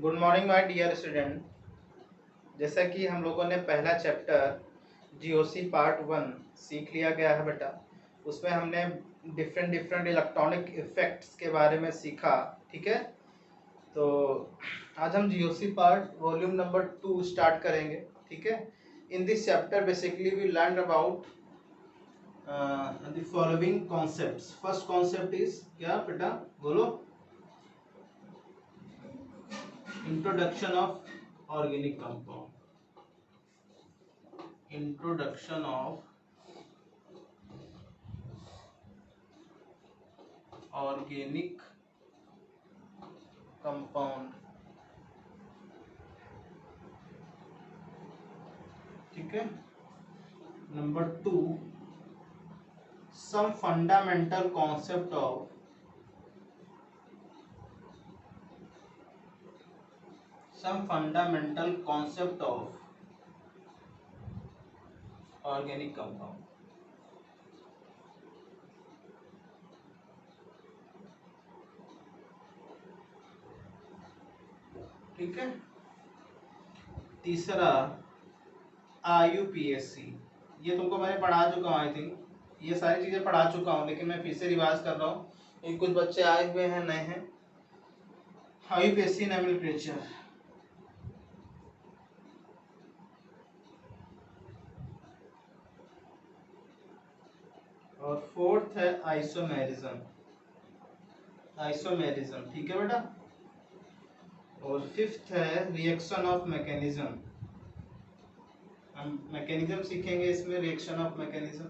Good morning my dear student. जैसा कि हम लोगों ने पहला चैप्टर जीओसी पार्ट 1 सीख लिया गया है बेटा। उसमें हमने डिफरेंट डिफरेंट इलेक्ट्रॉनिक इफेक्ट्स के बारे में सीखा। ठीक है, तो आज हम GOC part volume number 2 start करेंगे। ठीक है, in this chapter basically we learn about the following concepts. First concept is क्या बेटा, बोलो। Introduction of organic compound. Introduction of organic compound. ठीक है, number 2, some fundamental concept of organic compound. ठीक है, तीसरा IUPAC। ये तुमको मैंने पढ़ा चुका हूँ, आई थिंक ये सारी चीजें पढ़ा चुका हूँ, लेकिन मैं फिर से रिवाइज कर रहा हूँ। कुछ बच्चे आए हुए हैं, नए हैं। IUPAC nomenclature. और फोर्थ है आइसोमेरिज्म। ठीक है बेटा। और फिफ्थ है रिएक्शन ऑफ मैकेनिज्म। हम मैकेनिज्म सीखेंगे इसमें, रिएक्शन ऑफ मैकेनिज्म।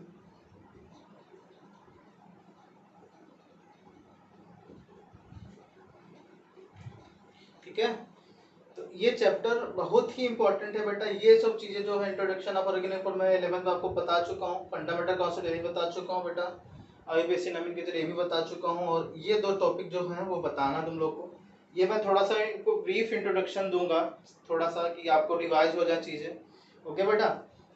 ठीक है, तो ये चैप्टर बहुत ही इंपॉर्टेंट है बेटा। ये सब चीजें जो है इंट्रोडक्शन ऑफ ऑर्गेनिक, मैं 11th में आपको बता चुका हूँ। फंडामेंटल कॉन्सेप्ट ये बता चुका हूँ बेटा। IUPAC नोमेनक्लेचर ये भी बता चुका हूँ। और ये दो टॉपिक जो हैं वो बताना तुम लोग को। ये मैं थोड़ा सा इनको ब्रीफ इंट्रोडक्शन दूंगा, थोड़ा सा, कि आपको रिवाइज हो जाए चीजें। ओके बेटा,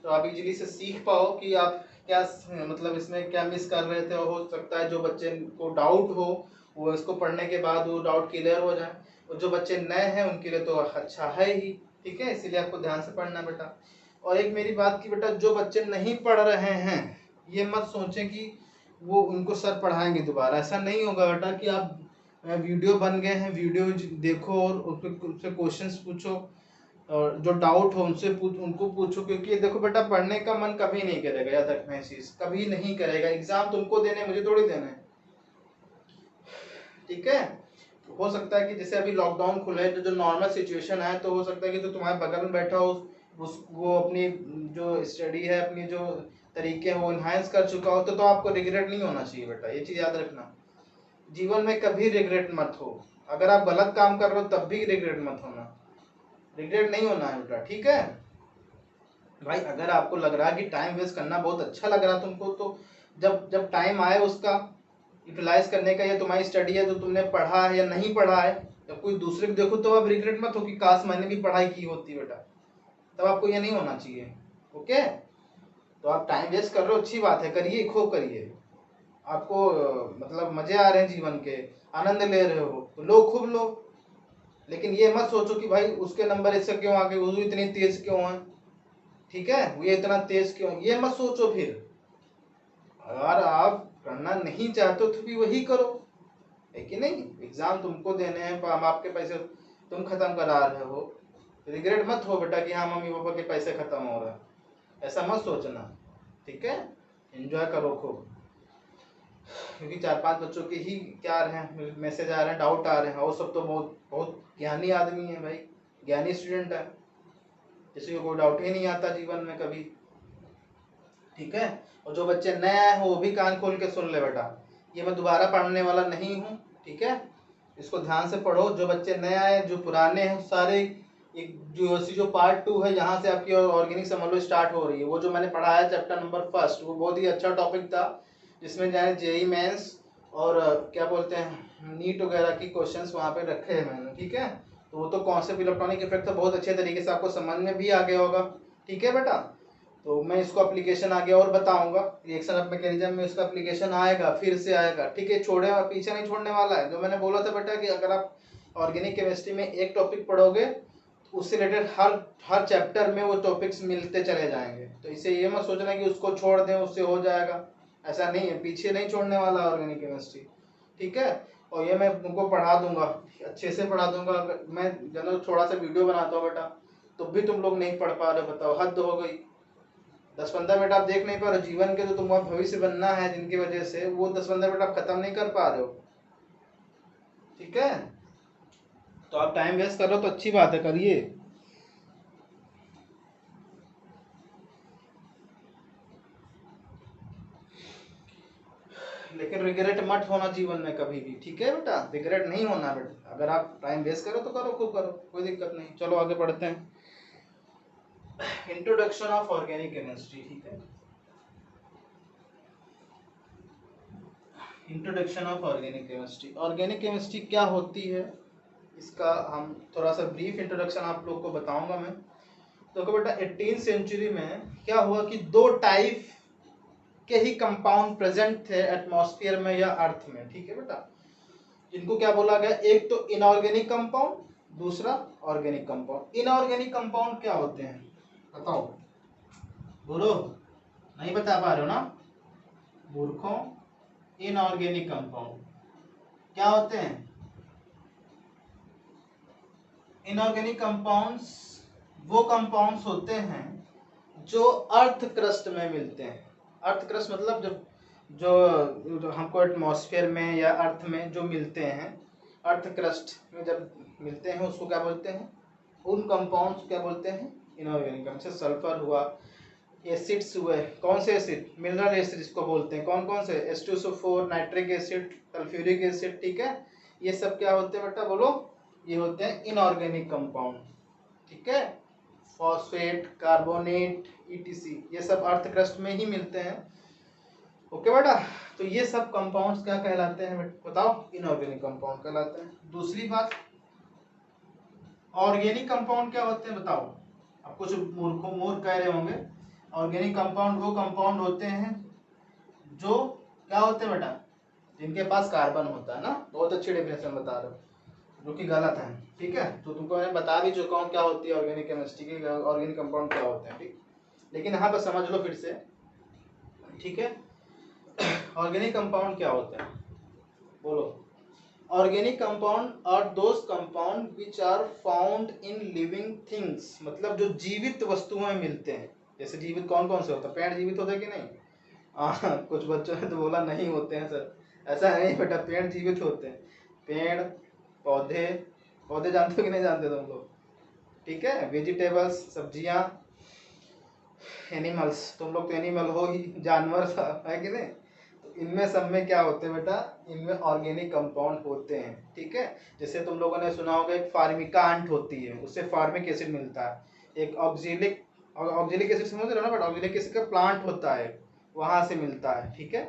तो आप इजीली से सीख पाओ कि आप क्या मतलब इसमें क्या मिस कर रहे थे। और हो सकता है जो बच्चे को डाउट हो वो इसको पढ़ने के बाद वो डाउट क्लियर हो जाए। और जो बच्चे नए हैं उनके लिए तो अच्छा है ही। ठीक है, इसीलिए आपको ध्यान से पढ़ना बेटा। और एक मेरी बात की बेटा, जो बच्चे नहीं पढ़ रहे हैं ये मत सोचें कि वो उनको सर पढ़ाएंगे दोबारा। ऐसा नहीं होगा बेटा कि आप वीडियो बन गए हैं, वीडियो देखो और उससे क्वेश्चंस पूछो, और जो डाउट हो उनको पूछो। क्योंकि देखो बेटा, पढ़ने का मन कभी नहीं करेगा, याद रखना है चीज, कभी नहीं करेगा। एग्जाम तुमको देने, मुझे थोड़ी देना है। ठीक है, हो सकता है कि जैसे अभी लॉकडाउन खुले तो जो नॉर्मल सिचुएशन है, तो हो सकता है कि जो तुम्हारे बगल में बैठा हो वो अपनी जो स्टडी है, अपनी जो तरीके हैं वो इन्हांस कर चुका हो, तो आपको रिग्रेट नहीं होना चाहिए बेटा। ये चीज याद रखना, जीवन में कभी रिग्रेट मत हो। अगर आप गलत काम कर रहे हो तब भी रिग्रेट मत होना, रिग्रेट नहीं होना है बेटा। ठीक है भाई, अगर आपको लग रहा है कि टाइम वेस्ट करना बहुत अच्छा लग रहा है तुमको, तो जब जब टाइम आए उसका यूटिलाइज करने का, या तुम्हारी स्टडी है तो तुमने पढ़ा है या नहीं पढ़ा है, जब कोई दूसरे को देखो तो आप रिग्रेट मत हो कि काश मैंने भी पढ़ाई की होती बेटा। तब आपको ये नहीं होना चाहिए। ओके, तो आप टाइम वेस्ट कर रहे हो, अच्छी बात है, करिए, खूब करिए। आपको मतलब मजे आ रहे हैं जीवन के, आनंद ले रहे हो तो लो, खूब लो। लेकिन ये मत सोचो कि भाई उसके नंबर इससे क्यों आ गए, वो इतनी तेज क्यों है। ठीक है, वो ये इतना तेज क्यों, ये मत सोचो। फिर अगर आप करना नहीं चाहते हो तो भी वही करो, है कि नहीं। एग्जाम तुमको देने हैं, हम आपके पैसे तुम खत्म करा रहे हो, रिग्रेट मत हो बेटा कि हाँ मम्मी पापा के पैसे खत्म हो रहे हैं, ऐसा मत सोचना। ठीक है, एंजॉय करो खूब। क्योंकि 4-5 बच्चों के ही क्या रहे हैं, मैसेज आ रहे हैं, डाउट आ रहे हैं, और सब तो बहुत बहुत ज्ञानी आदमी है भाई, ज्ञानी स्टूडेंट है, किसी को कोई डाउट ही नहीं आता जीवन में कभी। ठीक है, और जो बच्चे नए आए हैं वो भी कान खोल के सुन ले बेटा, ये मैं दोबारा पढ़ने वाला नहीं हूँ। ठीक है, इसको ध्यान से पढ़ो। जो बच्चे नए आए, जो पुराने हैं, सारे एक जो पार्ट 2 है, यहाँ से आपकी ऑर्गेनिक समझ लो स्टार्ट हो रही है। वो जो मैंने पढ़ाया चैप्टर नंबर 1, वो बहुत ही अच्छा टॉपिक था, जिसमें जाए जेई मेंस और क्या बोलते हैं नीट वगैरह की क्वेश्चंस वहाँ पे रखे हैं मैंने। ठीक है, तो वो तो कॉन्सेप्ट इलेक्ट्रॉनिक इफेक्ट तो बहुत अच्छे तरीके से आपको समझ में भी आ गया होगा। ठीक है बेटा, तो मैं इसको एप्लीकेशन आगे और बताऊंगा, रिएक्शन ऑफ मैकेनिज्म में इसका एप्लीकेशन आएगा, फिर से आएगा। ठीक है, छोड़े पीछे नहीं छोड़ने वाला है। जो मैंने बोला था बेटा कि अगर आप ऑर्गेनिक केमिस्ट्री में एक टॉपिक पढ़ोगे उससे रिलेटेड हर चैप्टर में वो टॉपिक्स मिलते चले जाएंगे। तो इसे ये मत सोचना कि उसको छोड़ दें उससे हो जाएगा, ऐसा नहीं है, पीछे नहीं छोड़ने वाला ऑर्गेनिक केमिस्ट्री, ठीक है। और ये मैं तुमको पढ़ा दूंगा, अच्छे से पढ़ा दूंगा। मैं जनरल थोड़ा सा वीडियो बनाता हूँ बेटा, तो भी तुम लोग नहीं पढ़ पा रहे, बताओ, हद हो गई। 10-15 मिनट आप देख नहीं पा रहे, जीवन के जो तुम्हारा भविष्य बनना है जिनकी वजह से, वो 10-15 मिनट आप खत्म नहीं कर पा रहे हो, ठीक है। तो आप टाइम वेस्ट कर रहे हो तो अच्छी बात है, करिए। लेकिन रिग्रेट मत होना जीवन में कभी भी, ठीक है बेटा, रिग्रेट नहीं होना बेटा। अगर आप टाइम वेस्ट करो तो करो, खूब करो, कोई दिक्कत नहीं। चलो आगे बढ़ते हैं। इंट्रोडक्शन ऑफ ऑर्गेनिक केमिस्ट्री, ठीक है। Introduction of organic chemistry. Organic chemistry क्या होती है, इसका हम थोड़ा सा ब्रीफ इंट्रोडक्शन आप लोग को बताऊंगा मैं। तो बेटा 18th सेंचुरी में क्या हुआ कि दो टाइप के ही कंपाउंड प्रेजेंट थे एटमॉस्फेयर में या अर्थ में, ठीक है बेटा। जिनको क्या बोला गया, एक तो इनऑर्गेनिक कंपाउंड, दूसरा ऑर्गेनिक कंपाउंड। इनऑर्गेनिक कंपाउंड क्या होते हैं बताओ, बोलो, नहीं बता पा रहे हो ना मूर्खों। इनऑर्गेनिक कंपाउंड क्या होते हैं? इनऑर्गेनिक कंपाउंड्स वो कंपाउंड्स होते हैं जो अर्थ क्रस्ट में मिलते हैं। अर्थ क्रस्ट मतलब जो हमको एटमॉस्फेयर में या अर्थ में जो मिलते हैं, अर्थ क्रस्ट में जब मिलते हैं उसको क्या बोलते हैं, उन कंपाउंड्स क्या बोलते हैं, इनऑर्गेनिक। जैसे सल्फर हुआ, एसिड्स हुए, कौन से एसिड, मिनरल एसिड इसको बोलते हैं, कौन कौन से, H2SO4, nitric acid, sulphuric acid, ठीक है। ये सब क्या होते हैं बेटा, बोलो, ये होते हैं इनऑर्गेनिक कंपाउंड, ठीक है। फॉस्फेट, कार्बोनेट, ETC, ये सब अर्थ क्रस्ट में ही मिलते हैं, ओके बेटा। तो ये सब कंपाउंड्स क्या कहलाते हैं बताओ, इनऑर्गेनिक कंपाउंड कहलाते हैं। दूसरी बात, ऑर्गेनिक कंपाउंड क्या होते हैं बताओ। अब कुछ मूर्ख कह रहे होंगे, ऑर्गेनिक कंपाउंड वो कंपाउंड होते हैं जो क्या होते हैं बेटा, जिनके पास कार्बन होता है ना। बहुत अच्छी डेफिनेशन बता रहे हो, जो कि गलत है, ठीक है। तो तुमको मैं बता भी चुका हूँ क्या होती है ऑर्गेनिक केमिस्ट्री की, ऑर्गेनिक कंपाउंड क्या होते हैं, ठीक। लेकिन यहाँ पर समझ लो फिर से, ठीक है। ऑर्गेनिक कंपाउंड क्या होते हैं बोलो। Organic compound are those compound which are found in living things, मतलब जो जीवित वस्तुओं में मिलते हैं। जैसे जीवित कौन कौन से होता है, पेड़ जीवित होता है कि नहीं? कुछ बच्चों ने तो बोला नहीं होते हैं सर, ऐसा नहीं बेटा, पेड़ जीवित होते हैं। पेड़, पौधे, पौधे जानते हो कि नहीं जानते तुम लोग, ठीक है। वेजिटेबल्स, सब्जियां, एनिमल्स, तुम लोग तो एनिमल हो ही, जानवर है कि नहीं। तो इनमें सब में क्या होते हैं बेटा, इनमें ऑर्गेनिक कंपाउंड होते हैं, ठीक है। जैसे तुम लोगों ने सुना होगा एक फार्मिका आंट होती है, उससे फार्मिक एसिड मिलता है। एक ऑक्जेलिक एसिड समझ रहे हो ना बेटा, ऑक्जेलिक एसिड का प्लांट होता है, वहां से मिलता है, ठीक है।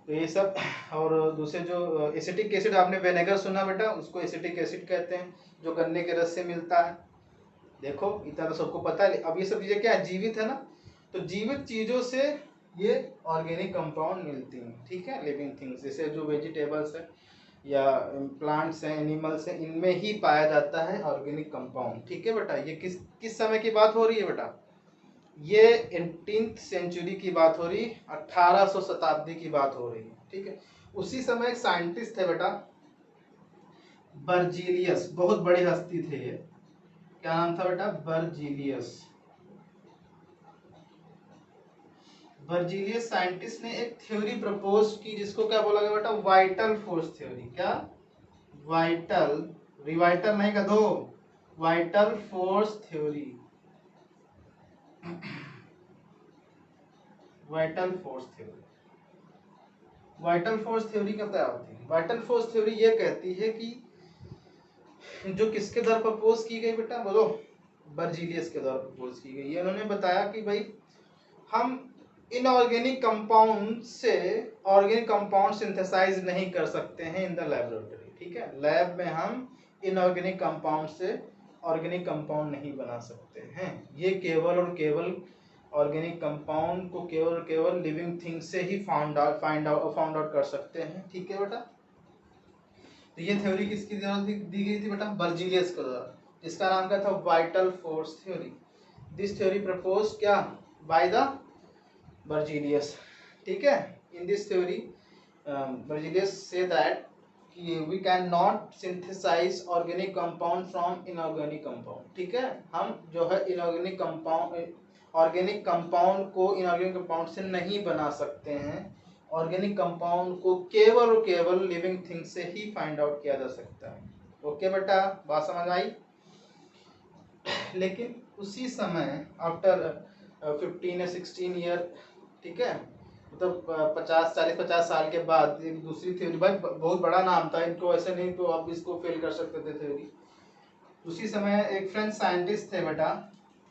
तो ये सब, और दूसरे जो एसिटिक एसिड, आपने विनेगर सुना बेटा, उसको एसिटिक एसिड कहते हैं, जो गन्ने के रस से मिलता है। देखो इतना तो सबको पता है। अब ये सब चीजें क्या है, जीवित है ना, तो जीवित चीजों से ये ऑर्गेनिक कंपाउंड मिलती हैं, ठीक है। लिविंग थिंग्स जैसे जो वेजिटेबल्स है या प्लांट्स हैं, एनिमल्स हैं, इनमें ही पाया जाता है ऑर्गेनिक कंपाउंड, ठीक है बेटा। ये किस समय की बात हो रही है बेटा, ये 18th सेंचुरी की बात हो रही, 1800 शताब्दी की बात हो रही है, ठीक है। उसी समय एक साइंटिस्ट थे बेटा, बर्जीलियस, बहुत बड़ी हस्ती थे ये। क्या नाम था बेटा, बर्जीलियस। बर्जीलियस साइंटिस्ट ने एक थ्योरी प्रपोज की जिसको क्या बोला गया बेटा, वाइटल फोर्स थ्योरी। क्या, वाइटल, रिवाइटल नहीं का दो, vital force theory. Vital force theory, vital force theory क्या होती है? वाइटल फोर्स थ्योरी ये कहती है कि जो किसके द्वारा प्रपोज की गई बेटा, बोलो, बर्जीलियस के द्वारा प्रपोज की गई। उन्होंने बताया कि भाई हम इनऑर्गेनिक कंपाउंड से ऑर्गेनिक कंपाउंड सिंथेसाइज नहीं कर सकते हैं इन द लेबोरेटरी, ठीक है। लैब में हम इनऑर्गेनिक कंपाउंड से ऑर्गेनिक कंपाउंड नहीं बना सकते हैं। ये केवल और केवल ऑर्गेनिक कंपाउंड को केवल लिविंग थिंग से ही फाइंड आउट कर सकते हैं, ठीक है बेटा। तो ये थ्योरी किसकी द्वारा दी गई थी बेटा? बर्जीलियस के द्वारा, जिसका नाम क्या था? Vital force theory. This theory propose क्या? By the Berzelius. ठीक है। इन दिस थ्योरी बर्जीलियस से that we cannot synthesize organic compound from inorganic compound। ठीक है, हम जो है इनऑर्गेनिक कंपाउंड, ऑर्गेनिक कंपाउंड को इनऑर्गेनिक कंपाउंड से नहीं बना सकते हैं। ऑर्गेनिक कंपाउंड को केवल और केवल लिविंग थिंग से ही फाइंड आउट किया जा सकता है। ओके बेटा, बात समझ आई? लेकिन उसी समय आफ्टर 15 या 16 ईयर, ठीक है, मतलब 50 साल के बाद एक दूसरी थ्योरी, भाई बहुत बड़ा नाम था इनको, ऐसे नहीं तो आप इसको फेल कर सकते थे थ्योरी। उसी समय एक फ्रेंच साइंटिस्ट थे बेटा,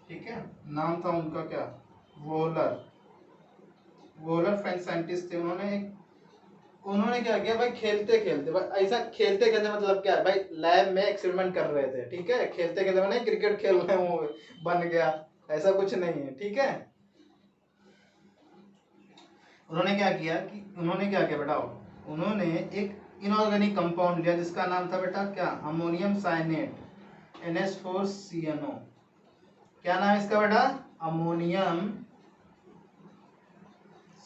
ठीक है, नाम था उनका क्या? वोलर। वोलर फ्रेंच साइंटिस्ट थे। उन्होंने क्या किया भाई, खेलते खेलते, भाई ऐसा खेलते खेलते मतलब क्या है भाई, लैब में एक्सपेरिमेंट कर रहे थे। ठीक है, खेलते खेलते मैंने क्रिकेट खेल रहे वो बन गया, ऐसा कुछ नहीं है। ठीक है, उन्होंने क्या किया बेटा, उन्होंने एक इनऑर्गेनिक कंपाउंड लिया जिसका नाम था बेटा क्या? Ammonium cyanate, NH4CnO। क्या नाम है इसका बेटा? Ammonium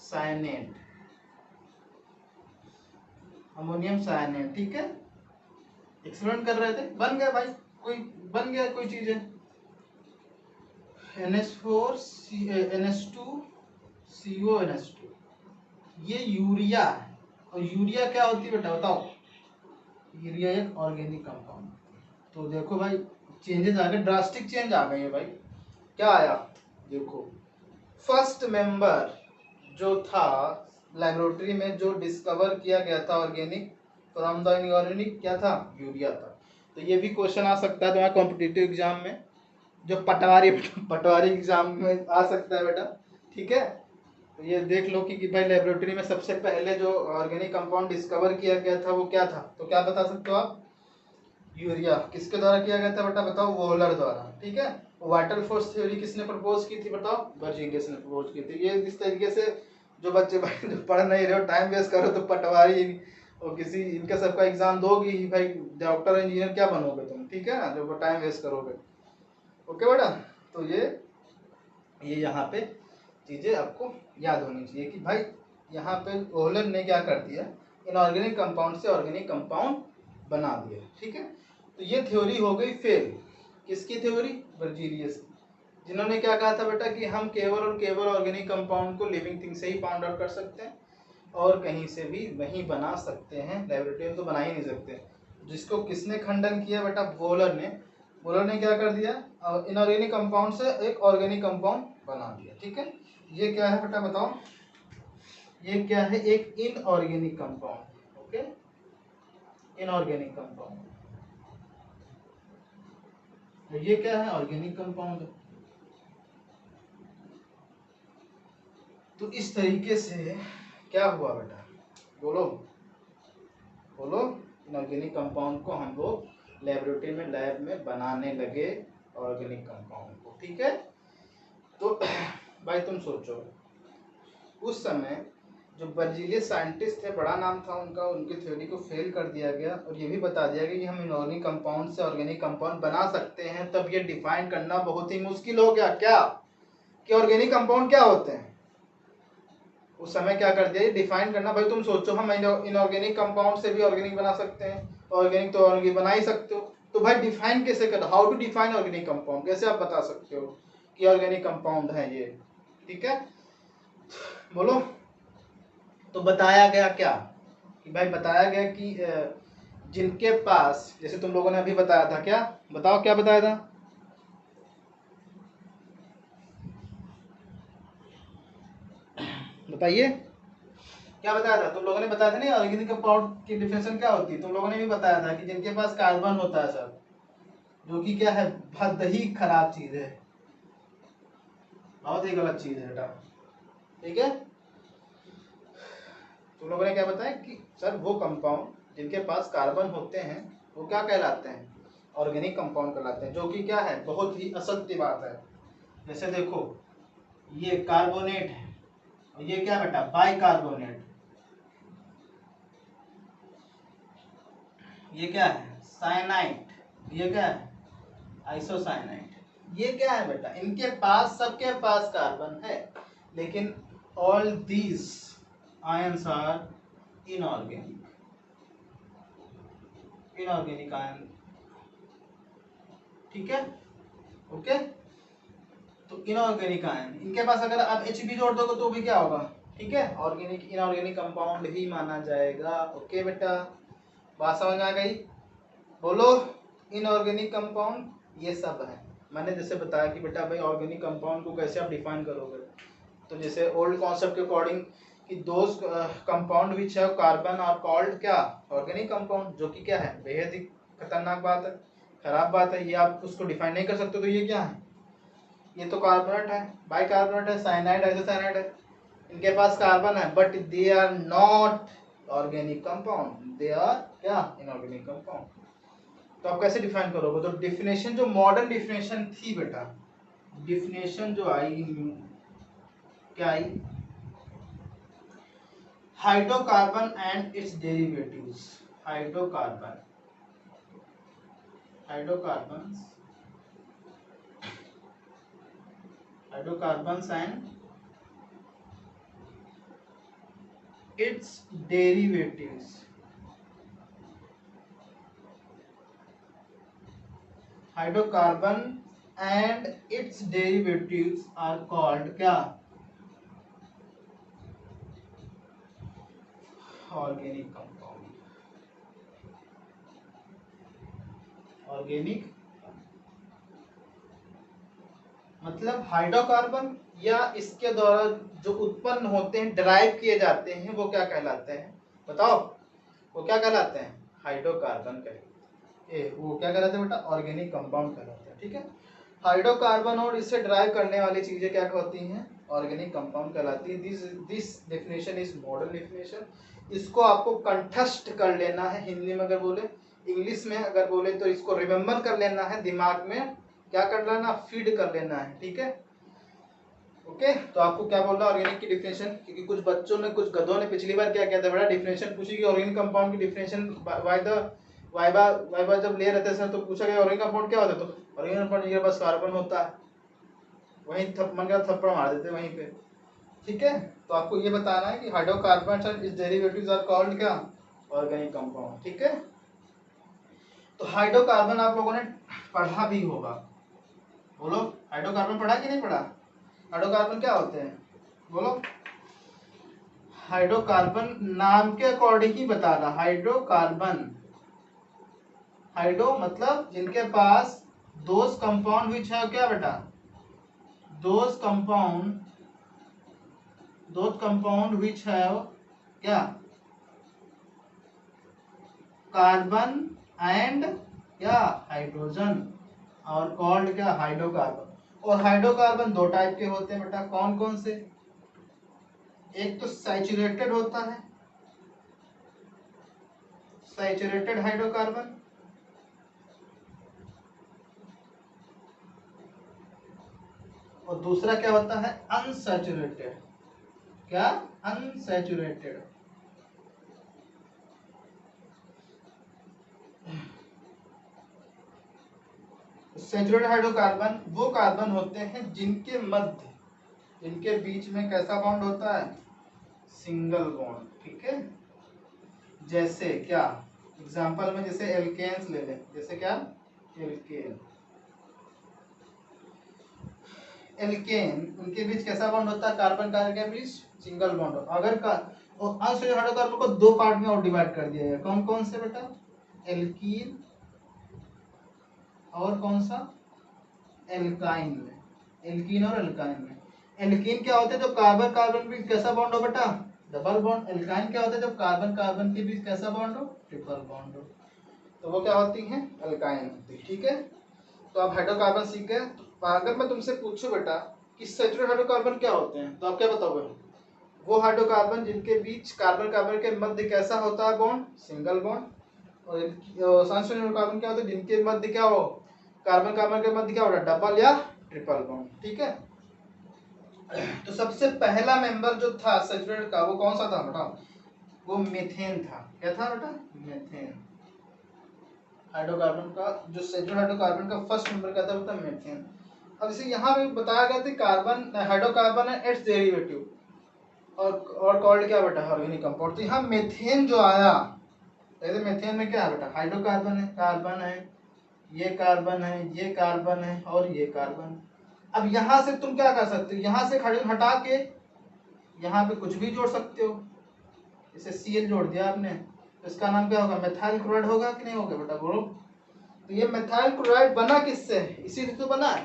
cyanate, ammonium cyanate. ठीक है, एक्सपेरिमेंट कर रहे थे, बन गया भाई, कोई चीज है। NH2CO NH2, ये यूरिया है। और यूरिया क्या होती है बेटा, बताओ? यूरिया एक ऑर्गेनिक कंपाउंड। तो देखो भाई, चेंजेस आ गए, ड्रास्टिक चेंज आ गए भाई। क्या आया देखो, फर्स्ट मेंबर जो था लेबोरेटरी में, जो डिस्कवर किया गया था ऑर्गेनिक फ्रॉम द इनऑर्गेनिक, क्या था? यूरिया था। तो ये भी क्वेश्चन आ सकता है तुम्हारे कॉम्पिटिटिव एग्जाम में, जो पटवारी एग्जाम में आ सकता है बेटा। ठीक है, तो ये देख लो कि भाई लेबोरेटरी में सबसे पहले जो ऑर्गेनिक कंपाउंड डिस्कवर किया गया था वो क्या था? तो क्या बता सकते हो आप? यूरिया। किसके द्वारा किया गया था बेटा, बताओ? वोलर द्वारा। ठीक है, वाइटल फोर्स थ्योरी किसने प्रपोज की थी, बताओ? बर्जीलियस ने प्रपोज की थी। ये इस तरीके से जो बच्चे भाई जो पढ़ नहीं रहे हो, टाइम वेस्ट करो, तो पटवारी और किसी इनका सबका एग्जाम दोगी भाई, डॉक्टर इंजीनियर क्या बनोगे तुम? ठीक है ना, जो टाइम वेस्ट करोगे। ओके बेटा, तो ये यहाँ पे चीजें आपको याद होनी चाहिए कि भाई यहाँ पे वोलर ने क्या कर दिया, इनऑर्गेनिक कंपाउंड से ऑर्गेनिक कंपाउंड बना दिया। ठीक है, तो ये थ्योरी हो गई फेल। किसकी थ्योरी? बर्जीलियस की, जिन्होंने क्या कहा था बेटा कि हम केवल और केवल ऑर्गेनिक कंपाउंड को लिविंग थिंग से ही फाउंड आउट कर सकते हैं और कहीं से भी नहीं बना सकते हैं, लेबोरेटरी में तो बना ही नहीं सकते। जिसको किसने खंडन किया बेटा? वोलर ने। वोलर ने क्या कर दिया, इनऑर्गेनिक कंपाउंड से एक ऑर्गेनिक कंपाउंड बना दिया। ठीक है, ये क्या है बेटा, बताओ? ये क्या है? एक inorganic compound. Okay, inorganic compound. ये क्या है? Organic compound. तो इस तरीके से क्या हुआ बेटा, बोलो बोलो? इनऑर्गेनिक कंपाउंड को हम लोग लेबोरेटरी में, लैब में बनाने लगे ऑर्गेनिक कंपाउंड को। ठीक है, तो भाई तुम सोचो, उस समय जो बर्जीलियस साइंटिस्ट थे, बड़ा नाम था उनका, उनकी थ्योरी को फेल कर दिया गया और ये भी बता दिया गया कि हम इनऑर्गेनिक कंपाउंड से ऑर्गेनिक कंपाउंड बना सकते हैं। तब ये डिफाइन करना बहुत ही मुश्किल हो गया क्या, कि ऑर्गेनिक कंपाउंड क्या होते हैं। उस समय क्या कर दिया, ये डिफाइन करना। भाई तुम सोचो, हम इनऑर्गेनिक कंपाउंड से भी ऑर्गेनिक बना सकते हैं, ऑर्गेनिक तो ऑर्गेनिक बना ही सकते हो, तो भाई डिफाइन कैसे कर, how to define organic compound, कैसे आप बता सकते हो कि ऑर्गेनिक कंपाउंड है ये? ठीक है, बोलो। तो बताया गया क्या, कि भाई बताया गया कि जिनके पास, जैसे तुम लोगों ने अभी बताया था, क्या बताओ, क्या बताया था? बताइए, क्या बताया था? तुम लोगों ने बताया था नहीं, ऑर्गेनिक कंपाउंड की डिफिनेशन क्या होती है? तुम लोगों ने भी बताया था कि जिनके पास कार्बन होता है सर, जो कि क्या है, बहुत ही खराब चीज है, बहुत ही गलत चीज है बेटा। ठीक है, तुम लोगों ने क्या बताया कि सर वो कंपाउंड जिनके पास कार्बन होते हैं वो क्या कहलाते हैं? ऑर्गेनिक कंपाउंड कहलाते हैं, जो कि क्या है, बहुत ही असत्य बात है। जैसे देखो, ये कार्बोनेट है और ये क्या बेटा, बाइकार्बोनेट। ये क्या है साइनाइड, ये क्या है आइसोसाइनाइड। ये क्या है बेटा, इनके पास सबके पास कार्बन है, लेकिन all these ions are inorganic, inorganic ion. ठीक है, ओके। तो इनऑर्गेनिक आयन, इनके पास अगर आप Hb जोड़ दोगे तो भी क्या होगा, ठीक है, ऑर्गेनिक इनऑर्गेनिक कंपाउंड ही माना जाएगा। ओके बेटा, बात समझ में आ गई? बोलो, इनऑर्गेनिक कंपाउंड ये सब है। मैंने जैसे बताया कि बेटा भाई ऑर्गेनिक कंपाउंड को कैसे आप डिफाइन करोगे, तो जैसे ओल्ड कॉन्सेप्ट के अकॉर्डिंग कि those compound which have carbon are called क्या ऑर्गेनिक कंपाउंड, जो कि क्या है बेहद ही खतरनाक बात है, खराब बात है, ये आप उसको डिफाइन नहीं कर सकते। तो ये क्या है, ये तो कार्बोनेट है, बाइकार्बोनेट है, साइनाइड आइसोसाइनाइड है, इनके पास कार्बन है but they are not organic compound, they are क्या इनऑर्गेनिक कंपाउंड। तो आप कैसे डिफाइन करोगे? तो डिफिनेशन जो मॉडर्न डिफिनेशन थी बेटा, डिफिनेशन जो आई क्या आई, hydrocarbon and its derivatives, hydrocarbon, hydrocarbons, hydrocarbons and its derivatives, hydrocarbon and its derivatives are called क्या ऑर्गेनिक कंपाउंड, ऑर्गेनिक मतलब हाइड्रोकार्बन या इसके द्वारा जो उत्पन्न होते हैं, ड्राइव किए जाते हैं, वो क्या कहलाते हैं बताओ, वो क्या कहलाते हैं हाइड्रोकार्बन कहलाते हैं, वो क्या कहलाते हैं बेटा ऑर्गेनिक कंपाउंड कहलाते हैं। ठीक है, हाइड्रोकार्बन और इससे ड्राइव करने वाली चीजें क्या होती हैं ऑर्गेनिक कंपाउंड कहलाती है। This definition is modern definition, इसको आपको कंठस्थ कर लेना है हिंदी में अगर बोले, इंग्लिश में अगर बोले तो इसको रिमेम्बर कर लेना है, दिमाग में क्या कर लेना, फीड कर लेना है। ठीक है, ओके। तो आपको क्या बोलना ऑर्गेनिक की डिफिनेशन, क्योंकि कुछ बच्चों ने कुछ गधों ने पिछली बार क्या किया था बड़ा, डिफिनेशन पूछी कि ऑर्गेनिक कंपाउंड की डिफिनेशन वाइबा जब ले रहे थे सर, तो पूछा गया ऑर्गेनिक कंपाउंड क्या होता है, तो ऑर्गेनिक कंपाउंड ये बस कार्बन होता है, वहीं मन का थप्पड़ मार देते वहीं पे। ठीक है, तो आपको ये बताना है कि hydrocarbon and its derivatives are called क्या ऑर्गेनिक कंपाउंड। ठीक है, तो हाइड्रोकार्बन आप लोगों ने पढ़ा भी होगा, बोलो हाइड्रोकार्बन पढ़ा कि नहीं पढ़ा? हाइड्रोकार्बन क्या होते हैं बोलो? हाइड्रोकार्बन नाम के अकॉर्डिंग ही बता रहा, हाइड्रोकार्बन, हाइड्रो मतलब जिनके पास दोज कंपाउंड विच है क्या बेटा, दोज कंपाउंड विच हैव क्या कार्बन एंड क्या हाइड्रोजन, और कॉल्ड क्या हाइड्रोकार्बन। और हाइड्रोकार्बन दो टाइप के होते हैं बेटा, कौन कौन से, एक तो सैचुरेटेड होता है, सैचुरेटेड हाइड्रोकार्बन, और दूसरा क्या होता है अनसैचुरेटेड, क्या अनसैचुरेटेड। सैचुरेटेड हाइड्रोकार्बन वो कार्बन होते हैं जिनके मध्य, जिनके बीच में कैसा बॉन्ड होता है सिंगल बॉन्ड। ठीक है, जैसे क्या एग्जांपल में जैसे एल्केन्स ले लें, जैसे क्या एल्केन, एल्केन उनके बीच कैसा बॉन्ड होता है कार्बन कार्बन के बीच सिंगल बॉन्ड। अगर का और अनसैचुरेटेड हाइड्रोकार्बन को दो पार्ट में और डिवाइड कर दिया गया, कौन कौन से बेटा, एल्कीन और कौन सा एल्काइन में, एल्कीन और एल्काइन में। एल्कीन क्या होते हैं जब कार्बन कार्बन के बीच कैसा बॉन्ड हो बेटा डबल बॉन्ड, एल्काइन क्या होता है जब कार्बन कार्बन के बीच कैसा बॉन्ड हो ट्रिपल बॉन्ड हो, तो वो क्या होती हैं एल्काइन होती है। ठीक है, तो आप हाइड्रोकार्बन सीख गए। तो अगर मैं तुमसे पूछूं बेटा कि सैचुरेटेड हाइड्रोकार्बन क्या होते हैं, तो आप क्या बताओगे? वो हाइड्रोकार्बन जिनके बीच कार्बन कार्बन के मध्य कैसा होता है बॉन्ड सिंगल बॉन्ड, और अनसैचुरेटेड हाइड्रोकार्बन क्या होते हैं जिनके मध्य क्या हो कार्बन कार्बन के मध्य क्या होता है डबल या ट्रिपल बॉन्ड। ठीक है, तो सबसे पहला मेंबर जो था सैचुरेटेड का वो कौन सा था बेटा, वो मीथेन था। क्या था बेटा, मीथेन। हाइड्रोकार्बन का जो सेंट्रल हाइड्रोकार्बन का फर्स्ट नंबर का था वो था मीथेन। अब इसे यहाँ पे बताया गया था कार्बन हाइड्रोकार्बन है इट्स डेरिवेटिव और कॉल्ड क्या बेटा ऑर्गेनिक कंपाउंड। तो यहाँ मीथेन जो आया, जैसे मीथेन में क्या है बेटा हाइड्रोकार्बन है, कार्बन है, ये कार्बन है, ये कार्बन है और ये कार्बन। अब यहाँ से तुम क्या कर सकते हो, यहाँ से हाइड्रोजन हटा के यहाँ पे कुछ भी जोड़ सकते हो। इसे Cl जोड़ दिया आपने तो इसका नाम क्या होगा, मेथाइल क्लोराइड होगा कि नहीं होगा बेटा बोलो। तो ये मेथाइल क्लोराइड बना किससे, इसी से तो बना है,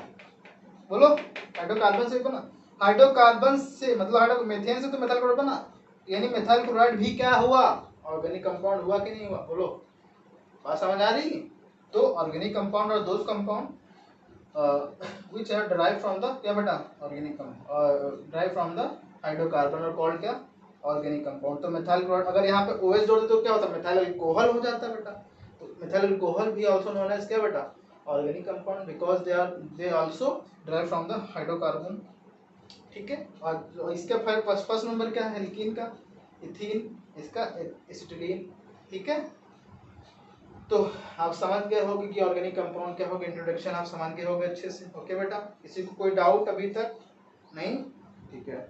बोलो हाइड्रोकार्बन से बना। हाइड्रोकार्बन से मतलब मीथेन से तो मेथाइल क्लोराइड बना, यानी मेथाइल क्लोराइड भी क्या हुआ, ऑर्गेनिक कंपाउंड हुआ कि नहीं हुआ, बोलो बात समझ आ रही। तो ऑर्गेनिक कंपाउंड और those compound which are derived from the क्या बेटा organic compound derived from the hydrocarbon और कॉल्ड क्या ऑर्गेनिक कंपाउंड। तो मेथाइल क्लोराइड अगर यहाँ पे OH जोड़ दे तो क्या होता है, मेथाइल अल्कोहल हो जाता है बेटा। तो मेथाइल अल्कोहल भी आल्सो नोन एज क्या बेटा organic compound because they also derived from the hydrocarbon. ठीक है, और इसका फर्स्ट नंबर क्या है एल्कीन का इथीन, इसका एसिटिलीन। ठीक है, तो आप समझ गए होगे कि ऑर्गेनिक कंपाउंड क्या होगा, इंट्रोडक्शन आप समझ गए होगे अच्छे से। ओके बेटा, किसी को कोई डाउट अभी तक नहीं, ठीक है।